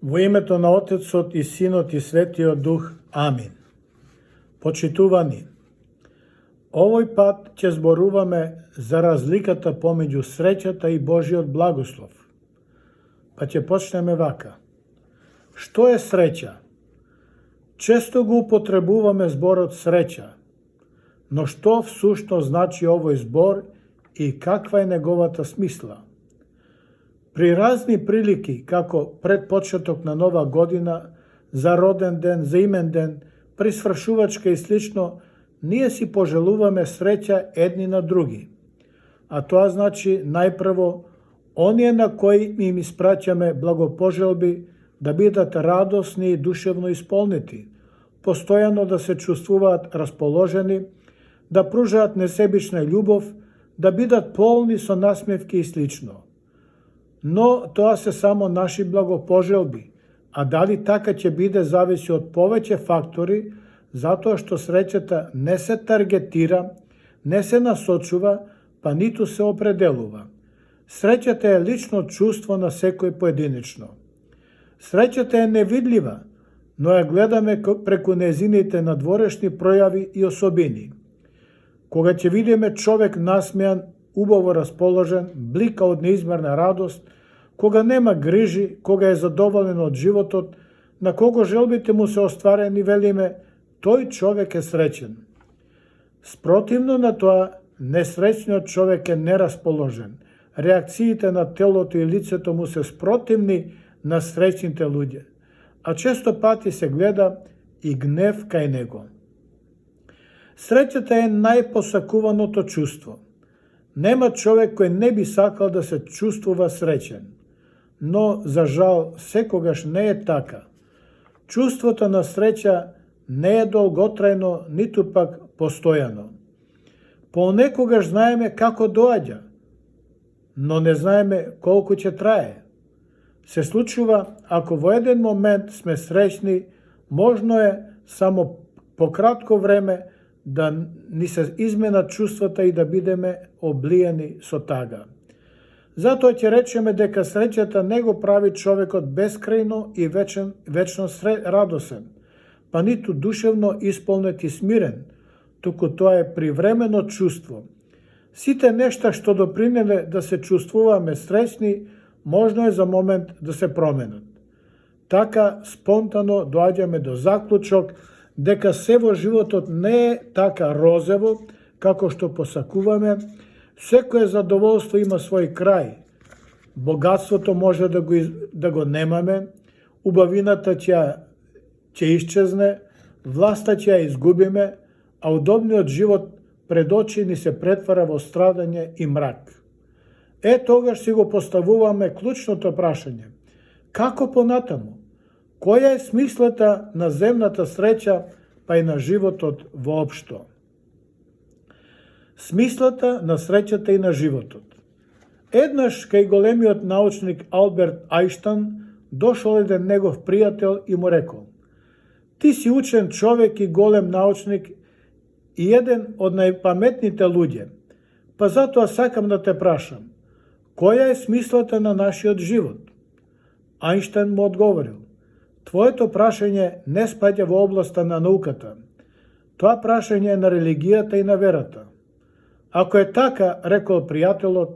Во името на Отецот и Синот и Светиот Дух. Амин. Почитувани, овој пат ќе зборуваме за разликата помеѓу среќата и Божиот благослов. Па ќе почнеме вака. Што е среќа? Често го употребуваме зборот среќа, но што всушно значи овој збор и каква е неговата смисла? При разни прилики, како пред почеток на нова година, за роден ден, за имен ден, при свршувачка и слично, ние си пожелуваме среќа едни на други. А тоа значи најпрво оние на кои им испраќаме благопожелби да бидат радосни и душевно исполнети, постојано да се чувствуваат расположени, да пружаат несебична љубов, да бидат полни со насмевки и слично. Но тоа се само наши благопожелби, а дали така ќе биде зависи од повеќе фактори, затоа што среќата не се таргетира, не се насочува, па ниту се определува. Среќата е лично чувство на секој поединечно. Среќата е невидлива, но ја гледаме преку незините надворешни пројави и особини. Кога ќе видиме човек насмејан, убаво расположен, блика од неизмерна радост, кога нема грижи, кога е задоволен од животот, на кого желбите му се остварени, велиме, тој човек е среќен. Спротивно на тоа, несреќниот човек е нерасположен. Реакциите на телото и лицето му се спротивни на среќните луѓе, а често пати се гледа и гнев кај него. Среќата е најпосакуваното чувство. Нема човек кој не би сакал да се чувствува среќен, но, за жал, секогаш не е така. Чувството на среќа не е долготрајно, ниту пак постојано. Понекогаш знаеме како доаѓа, но не знаеме колку ќе трае. Се случува, ако во еден момент сме среќни, можно е само по кратко време да ни се изменат чувствата и да бидеме облиени со тага. Затоа ќе речеме дека среќата не го прави човекот бескрајно и вечно радосен, па ниту душевно исполнет и смирен, туку тоа е привремено чувство. Сите нешта што допринеле да се чувствуваме среќни, можно е за момент да се променат. Така спонтано доаѓаме до заклучок дека се во животот не е така розево како што посакуваме. Секое задоволство има свој крај. Богатството може да го немаме, убавината ќе исчезне, власта ќе ја изгубиме, а удобниот живот пред очи ни се претвара во страдање и мрак. Тогаш си го поставуваме клучното прашање. Како понатаму? Која е смислата на земната среќа, па и на животот воопшто? Смислата на среќата и на животот. Еднаш кај големиот научник Алберт Ајнштајн дошол еден негов пријател и му рекол: "Ти си учен човек и голем научник и еден од најпаметните луѓе, па затоа сакам да те прашам, која е смислата на нашиот живот?" Ајнштајн му одговорил: "Твоето прашање не спаѓа во областа на науката. Тоа прашање е на религијата и на верата." "Ако е така," рекол пријателот,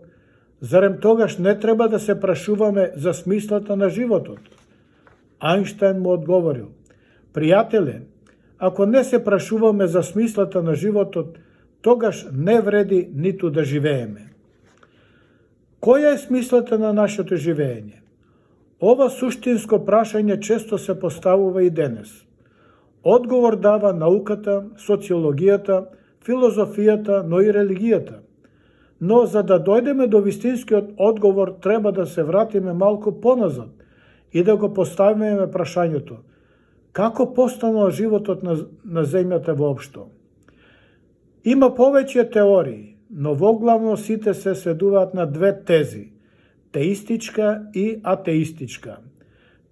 "зарем тогаш не треба да се прашуваме за смислата на животот?" Ајнштајн му одговорил: "Пријателе, ако не се прашуваме за смислата на животот, тогаш не вреди ниту да живееме." Која е смислата на нашето живење? Ова суштинско прашање често се поставува и денес. Одговор дава науката, социологијата, филозофијата, но и религијата. Но за да дојдеме до вистинскиот одговор, треба да се вратиме малку поназад и да го поставиме прашањето: како постанал животот на земјата воопшто? Има повеќе теории, но воглавно сите се сведуваат на две тези: теистичка и атеистичка.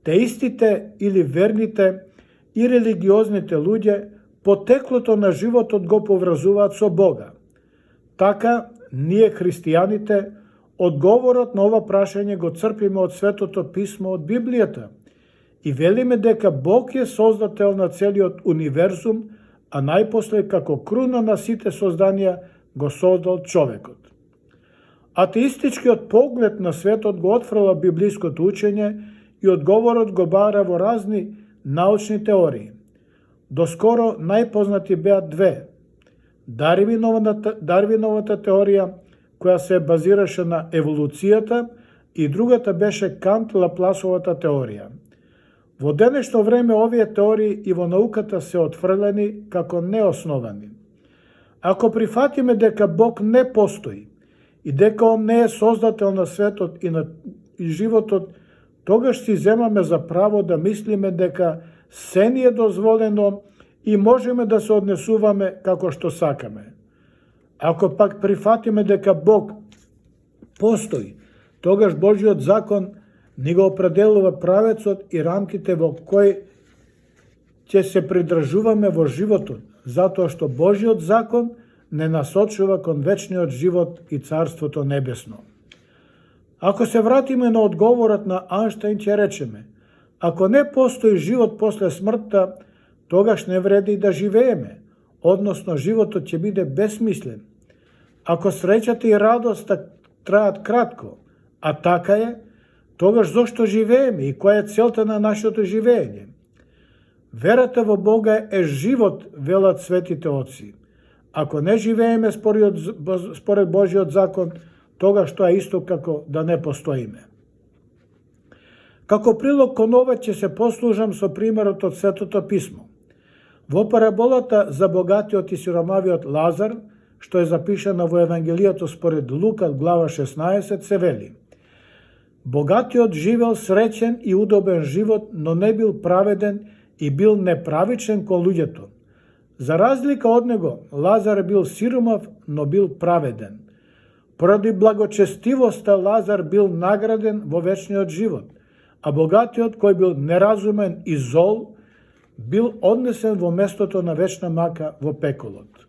Теистите или верните и религиозните луѓе потеклото на животот го поврзуваат со Бога. Така, ние христијаните одговорот на ова прашање го црпиме од Светото писмо, од Библијата, и велиме дека Бог е создател на целиот универзум, а најпосле како круна на сите созданија го создал човекот. Атеистичкиот поглед на светот го отфрла библиското учење и одговорот го бара во разни научни теории. Доскоро најпознати беа две. Дарвиновата теорија, која се базираше на еволуцијата, и другата беше Кант-Лапласовата теорија. Во денешно време овие теории и во науката се отфрлени како неосновани. Ако прифатиме дека Бог не постои и дека Он не е создател на светот и животот, тогаш си земаме за право да мислиме дека се ни е дозволено и можеме да се однесуваме како што сакаме. Ако пак прифатиме дека Бог постои, тогаш Божиот закон ни го определува правецот и рамките во кои ќе се придржуваме во животот, затоа што Божиот закон не насочува кон вечниот живот и Царството Небесно. Ако се вратиме на одговорот на Анштајн, ќе речеме: ако не постои живот после смртта, тогаш не вреди да живееме, односно животот ќе биде бесмислен. Ако среќата и радоста траат кратко, а така е, тогаш зошто живееме и која е целта на нашето живеење? Верата во Бога е живот, велат светите отци. Ако не живееме според Божиот закон, тогаш тоа е исто како да не постоиме. Како прилог кон ова ќе се послужам со примерот од Светото писмо. Во параболата за богатиот и сиромавиот Лазар, што е запишана во Евангелието според Лука, глава 16, се вели: богатиот живел среќен и удобен живот, но не бил праведен и бил неправичен кон луѓето. За разлика од него, Лазар бил сиромав, но бил праведен. Поради благочестивоста Лазар бил награден во вечниот живот, а богатиот, кој бил неразумен и зол, бил однесен во местото на вечна мака во пеколот.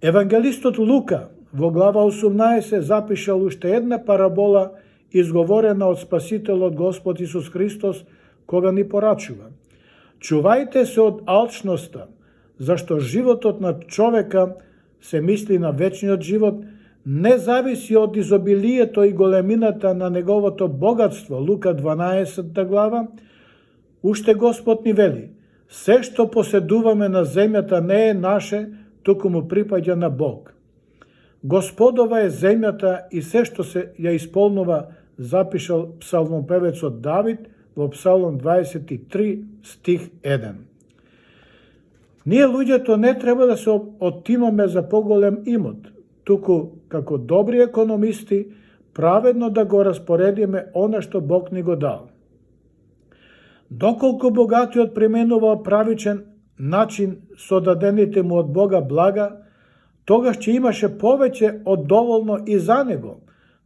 Евангелистот Лука во глава 18 запишал уште една парабола изговорена од Спасителот Господ Исус Христос, кога ни порачува: чувајте се од алчноста, зашто животот на човека, се мисли на вечниот живот, не зависи од изобилието и големината на неговото богатство. Лука 12 глава. Уште Господ ни вели: се што поседуваме на земјата не е наше, туку му припаѓа на Бог. Господова е земјата и се што се ја исполнува, запишал псалмопевецот Давид во Псалом 23 стих 1. Ние луѓето не треба да се оттимаме за поголем имот, туку како добри економисти праведно да го распоредиме она што Бог ни го дал. Доколку богатиот применува правичен начин со дадените му од Бога блага, тогаш ќе имаше повеќе од доволно и за него,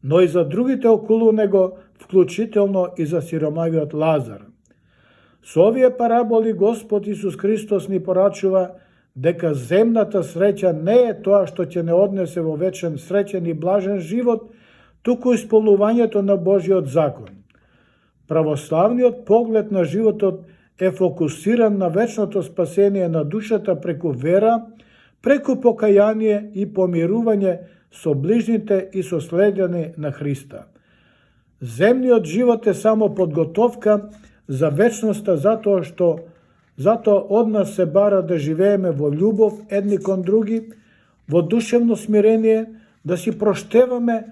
но и за другите околу него, вклучително и за сиромавиот Лазар. Со овие параболи Господ Исус Христос ни порачува дека земната среќа не е тоа што ќе не однесе во вечен среќен и блажен живот, туку исполнувањето на Божиот закон. Православниот поглед на животот е фокусиран на вечното спасение на душата преку вера, преку покаяние и помирување со ближните и со следење на Христа. Земниот живот е само подготовка за вечноста, затоа од нас се бара да живееме во љубов едни кон други, во душевно смирение, да си проштеваме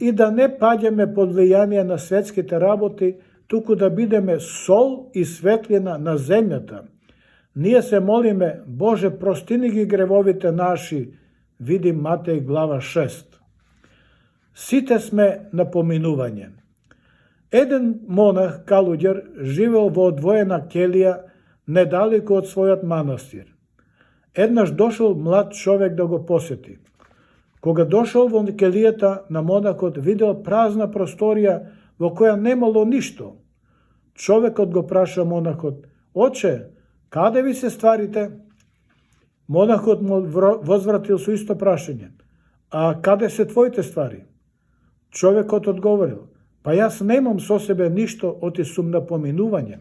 и да не паѓаме под влијание на светските работи, туку да бидеме сол и светлина на земјата. Ние се молиме: Боже, простини ги гревовите наши, види Матеј глава 6. Сите сме на поминување. Еден монах, калуѓер, живел во одвоена келија недалеку од својот манастир. Еднаш дошол млад човек да го посети. Кога дошол во келијата на монахот, видел празна просторија во која немало ништо. Човекот го праша монахот: Оче, каде ви се стварите? Монахот му возвратил со исто прашање: А каде се твоите ствари? Човекот одговорил: Па јас немам со себе ништо, оти сум на поминување.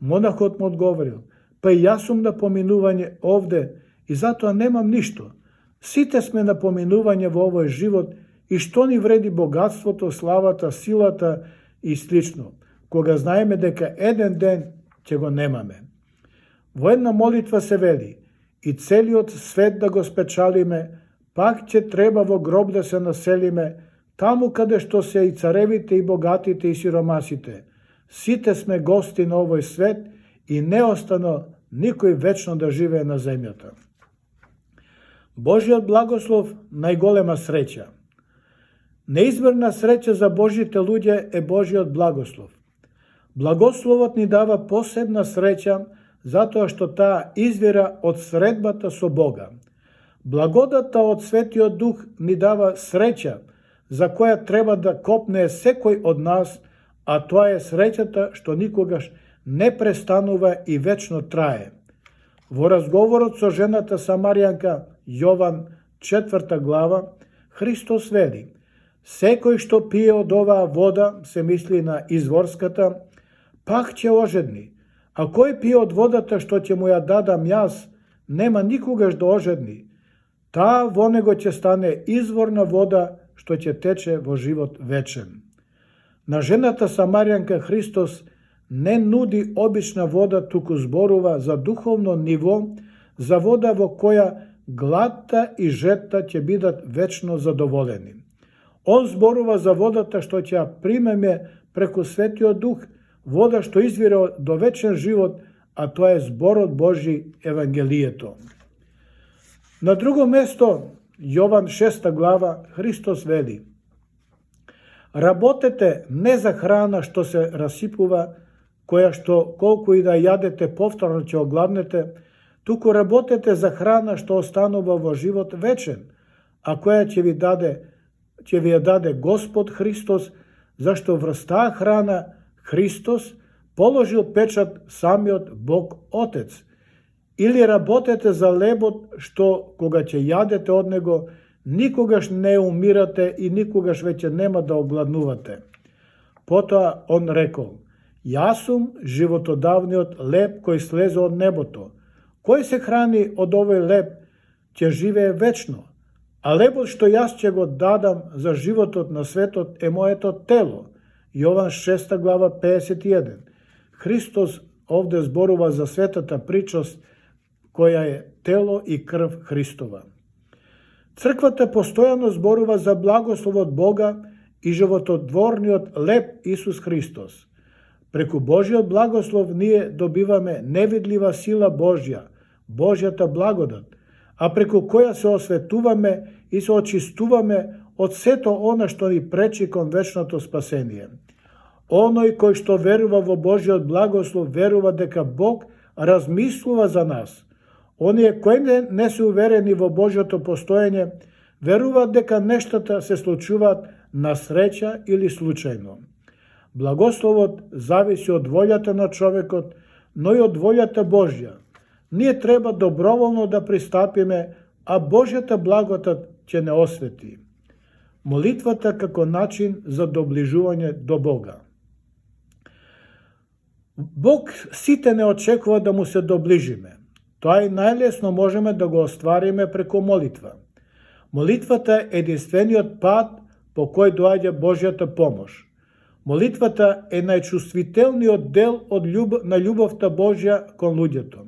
Монахот му одговорил, па и јас сум на поминување овде и затоа немам ништо. Сите сме на поминување во овој живот и што ни вреди богатството, славата, силата и слично, кога знаеме дека еден ден ќе го немаме. Во една молитва се вели, и целиот свет да го спечалиме, пак ќе треба во гроб да се населиме, таму каде што се и царевите, и богатите, и сиромасите. Сите сме гости на овој свет и не остано никој вечно да живее на земјата. Божиот благослов најголема среќа. Неизмерна среќа за Божите луѓе е Божиот благослов. Благословот ни дава посебна среќа затоа што таа извира од средбата со Бога. Благодата од Светиот Дух ни дава среќа за која треба да копне секој од нас, а тоа е среќата што никогаш не престанува и вечно трае. Во разговорот со жената Самаријанка, Јован 4 глава, Христос вели: секој што пие од оваа вода, се мисли на изворската, пак ќе ожедни, а кој пие од водата што ќе му ја дадам јас, нема никогаш да ожедни. Таа во него ќе стане изворна вода што ќе тече во живот вечен. На жената Самаријанка Христос не нуди обична вода, туку зборува за духовно ниво, за вода во која гладта и жетта ќе бидат вечно задоволени. Он зборува за водата што ќе ја примеме преку Светиот Дух, вода што извира до вечен живот, а тоа е зборот Божи, Евангелието. На друго место, Јован 6 глава, Христос вели: работете не за храна што се расипува, која што колку и да јадете повторно ќе огладнете, туку работете за храна што останува во живот вечен, а која ќе ви ја даде Господ Христос, зашто врз таа храна Христос положил печат самиот Бог Отец. Или работете за лебот што кога ќе јадете од него, никогаш не умирате и никогаш веќе нема да огладнувате. Потоа он рекол: јас сум животодавниот леб кој слезе од небото. Кој се храни од овој леб ќе живее вечно, а лебот што јас ќе го дадам за животот на светот е моето тело. Јован 6 глава 51. Христос овде зборува за светата причост која е тело и крв Христова. Црквата постојано зборува за благословот Бога и живототворниот леб Исус Христос. Преку Божиот благослов ние добиваме невидлива сила Божја, Божјата благодат, а преку која се осветуваме и се очистуваме од сето она што ни пречи кон вечното спасение. Оној кој што верува во Божиот благослов верува дека Бог размислува за нас. Оние кои не се уверени во Божјото постоење веруваат дека нештата се случуваат на среќа или случајно. Благословот зависи од волјата на човекот, но и од волјата Божја. Ние треба доброволно да пристапиме, а Божјата благодат ќе не освети. Молитвата како начин за доближување до Бога. Бог сите не очекува да му се доближиме. Тоа и најлесно можеме да го оствариме преку молитва. Молитвата е единствениот пат по кој доаѓа Божјата помош. Молитвата е најчувствителниот дел на љубовта Божја кон луѓето.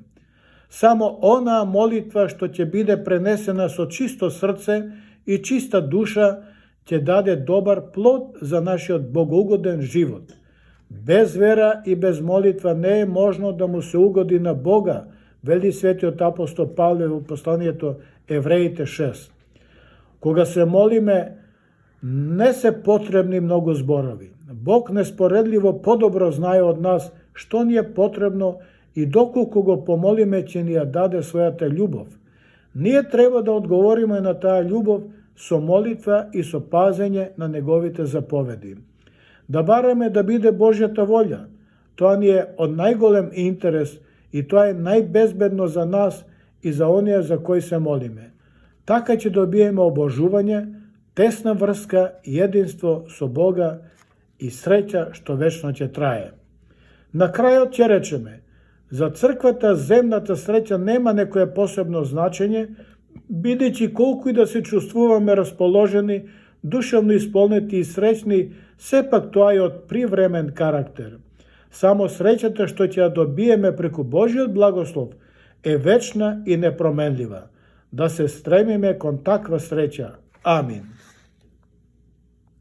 Само онаа молитва што ќе биде пренесена со чисто срце и чиста душа ќе даде добар плод за нашиот богоугоден живот. Без вера и без молитва не е можно да му се угоди на Бога, вели светиот апостол Павле во посланието Евреите 6. Кога се молиме, не се потребни многу зборови. Бог неспоредливо подобро знае од нас што ни е потребно и доколку го помолиме ќе ни ја даде својата љубов. Ние треба да одговориме на таа љубов со молитва и со пазење на неговите заповеди. Да бараме да биде Божјата волја. Тоа ни е од најголем интерес и тоа е најбезбедно за нас и за оние за кои се молиме. Така ќе добиеме обожување, тесна врска и единство со Бога и среќа што вечно ќе трае. На крајот ќе речеме, за црквата земната среќа нема некое посебно значење, бидејќи колку и да се чувствуваме расположени, душевно исполнети и среќни, сепак тоа е од привремен карактер. Само среќата што ќе ја добиеме преку Божиот благослов е вечна и непроменлива. Да се стремиме кон таква среќа. Амин.